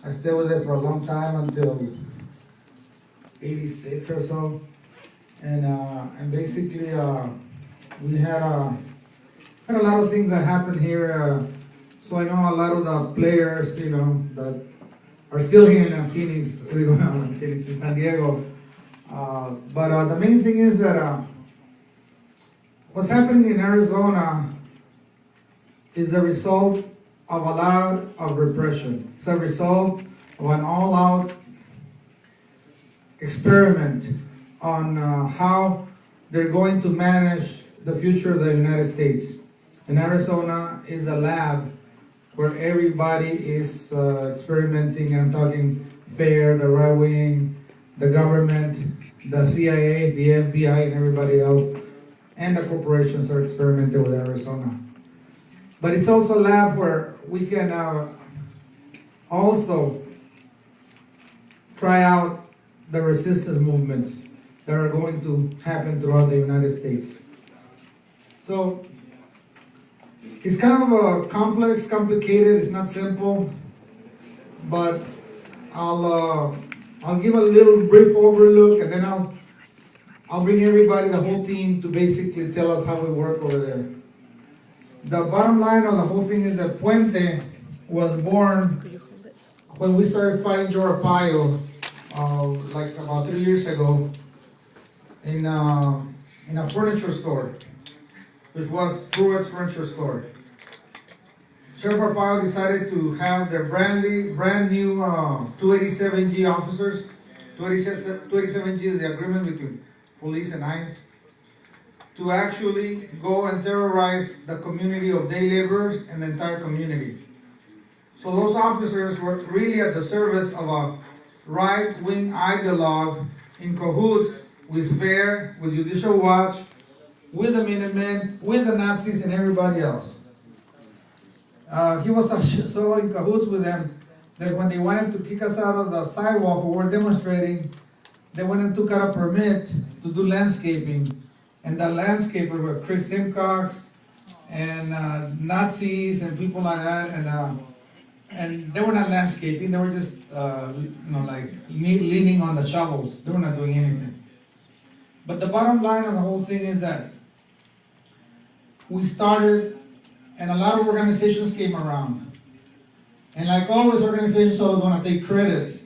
I stayed with it for a long time until '86 or so, and basically we had a lot of things that happened here. So I know a lot of the players, that are still here in Phoenix, Phoenix, in San Diego. But the main thing is that what's happening in Arizona is a result of a lot of repression. It's a result of an all-out experiment on how they're going to manage the future of the United States. And Arizona is a lab where everybody is experimenting, and I'm talking FAIR, the right wing, the government, the CIA, the FBI, and everybody else, and the corporations are experimenting with Arizona. But it's also a lab where we can also try out the resistance movements that are going to happen throughout the United States. So it's kind of a complex, complicated, it's not simple, but I'll give a little brief overlook, and then I'll bring everybody, the whole team, to basically tell us how we work over there. The bottom line of the whole thing is that Puente was born when we started fighting Joe Arpaio, like about 3 years ago, in a furniture store, which was Pruitt's Furniture Store. Sheriff Arpaio decided to have their brand new 287G officers. 287G is the agreement between police and ICE, to actually go and terrorize the community of day laborers and the entire community. So those officers were really at the service of a right-wing ideologue in cahoots with FAIR, with Judicial Watch, with the Minutemen, with the Nazis, and everybody else. He was so in cahoots with them that when they wanted to kick us out of the sidewalk where we're demonstrating, they went and took out a permit to do landscaping. And the landscapers were Chris Simcox and Nazis and people like that. And they were not landscaping, they were just, like leaning on the shovels. They were not doing anything. But the bottom line of the whole thing is that we started, and a lot of organizations came around. And like always, organizations always want to take credit.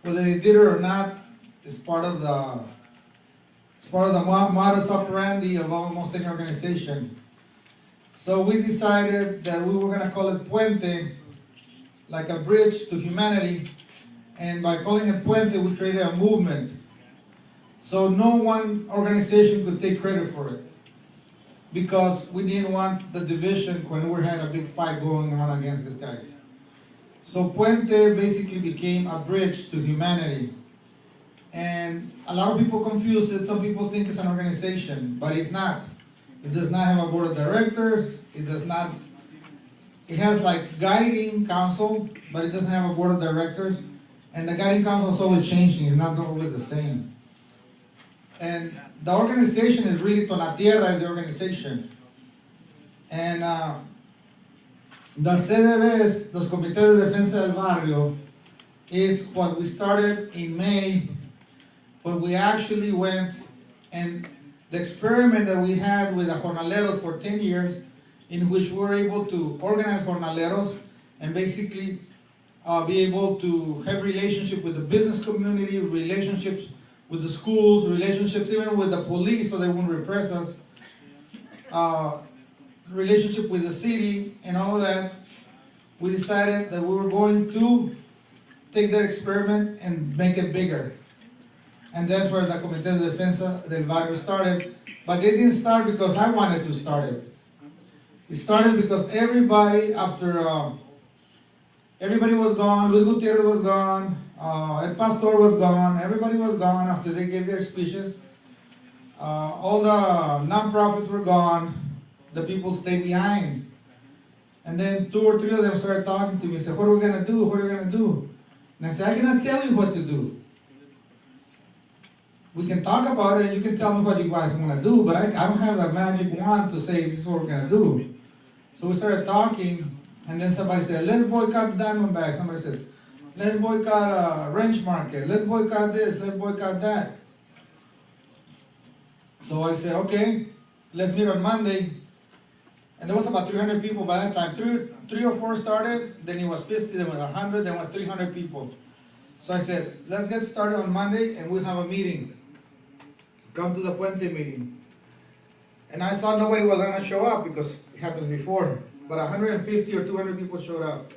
Whether they did it or not, it's part of the modus operandi of almost any organization. So we decided that we were going to call it Puente, like a bridge to humanity. And by calling it Puente, we created a movement. So no one organization could take credit for it, because we didn't want the division when we had a big fight going on against these guys. So Puente basically became a bridge to humanity. And a lot of people confuse it. Some people think it's an organization, but it's not. It does not have a board of directors. It has like guiding council, but it doesn't have a board of directors. And the guiding council is always changing. It's not always the same. And the organization is really Tonatierra, is the organization. And the CDBs, los Comités de Defensa del Barrio, is what we started in May, when we actually went, and the experiment that we had with the jornaleros for 10 years, in which we were able to organize jornaleros and basically be able to have relationship with the business community, relationships with the schools, relationships even with the police so they wouldn't repress us, relationship with the city and all of that. We decided that we were going to take that experiment and make it bigger. And that's where the Comité de Defensa del Barrio started. But they didn't start because I wanted to start it. It started because everybody, after everybody was gone, Luis Gutierrez was gone, El Pastor was gone, everybody was gone after they gave their speeches. All the non-profits were gone, the people stayed behind. And then 2 or 3 of them started talking to me, said, what are we gonna do, what are we gonna do? And I said, I cannot tell you what to do. We can talk about it and you can tell me what you guys want to do, but I don't have that magic wand to say this is what we're going to do. So we started talking, and then somebody said, let's boycott the Diamondbacks. Somebody said, Let's boycott a ranch market. Let's boycott this. Let's boycott that. So I said, okay, let's meet on Monday. And there was about 300 people by that time. Three or four started, then it was 50, then it was 100, then it was 300 people. So I said, let's get started on Monday and we'll have a meeting. Come to the Puente meeting. And I thought nobody was gonna show up because it happened before. But 150 or 200 people showed up.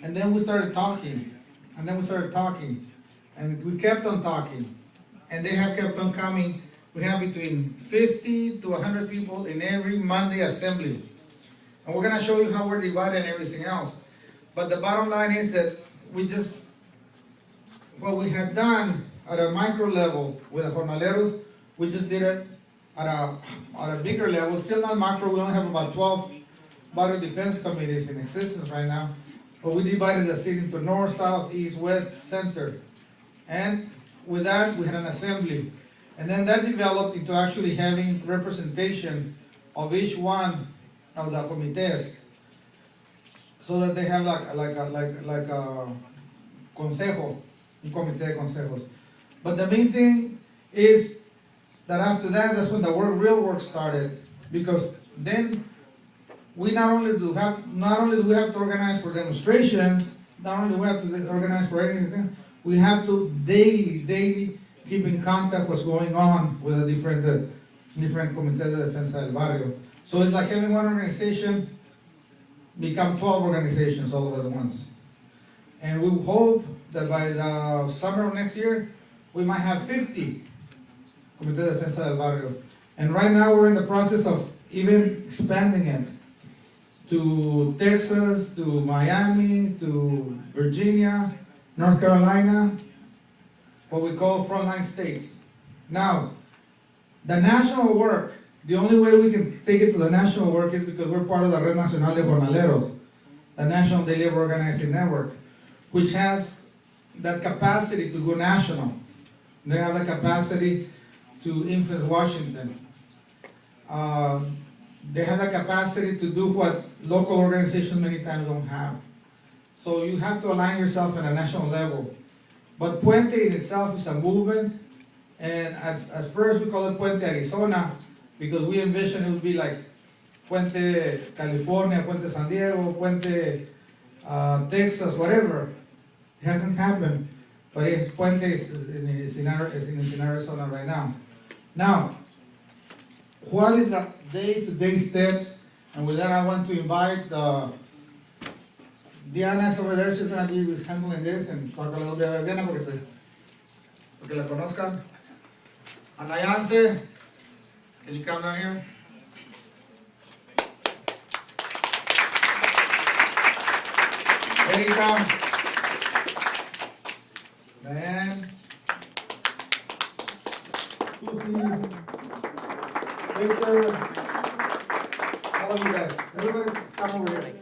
And then we started talking. And then we started talking. And we kept on talking. And they have kept on coming. We have between 50 to 100 people in every Monday assembly. And we're going to show you how we're divided and everything else. But the bottom line is that what we had done at a micro level with the jornaleros, we just did it at a bigger level. Still not macro, we only have about 12 barrio defense committees in existence right now. But we divided the city into north, south, east, west, center. And with that, we had an assembly. And then that developed into actually having representation of each one of the comités, so that they have like a consejo, un comité de consejos. But the main thing is that after that, that's when the real work started, because then we not only do we have to organize for demonstrations, not only do we have to organize for anything, we have to daily keep in contact what's going on with the different comités de defensa del barrio. So it's like having one organization become 12 organizations all at once. And we hope that by the summer of next year, we might have 50 comités de defensa del barrio. And right now we're in the process of even expanding it to Texas, to Miami, to Virginia, North Carolina, what we call frontline states. Now, the national work, the only way we can take it to the national work is because we're part of the Red Nacional de Jornaleros, the National Day Labor Organizing Network, which has that capacity to go national. They have the capacity to influence Washington. They have the capacity to do what local organizations many times don't have. So you have to align yourself at a national level. But Puente in itself is a movement, and at first we call it Puente Arizona, because we envision it would be like Puente California, Puente San Diego, Puente Texas, whatever. It hasn't happened, but Puente is in Arizona right now. Now, what is the day-to-day steps? And with that, I want to invite Diana's over there. She's going to be handling this and talk a little bit about Diana porque la conozcan. Anayance, can you come down here? Erika, Diane, Victor, all of you guys. Everybody come over here.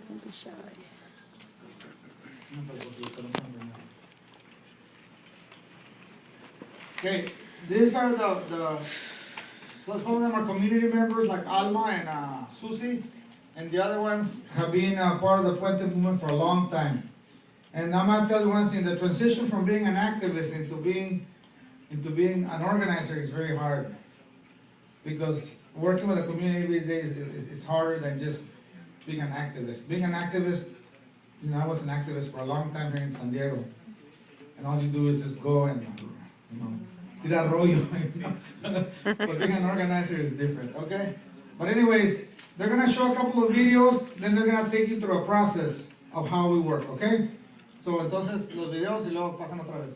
Don't be shy. Okay, these are so some of them are community members like Alma and Susie, and the other ones have been part of the Puente movement for a long time. And I'm gonna tell you one thing: the transition from being an activist into being an organizer is very hard, because working with the community every day is harder than just being an activist. Being an activist, I was an activist for a long time here in San Diego, and all you do is just go and tirar rollo. But being an organizer is different, okay? But anyways, they're gonna show a couple of videos, then they're gonna take you through a process of how we work, okay? So entonces los videos y luego pasan otra vez.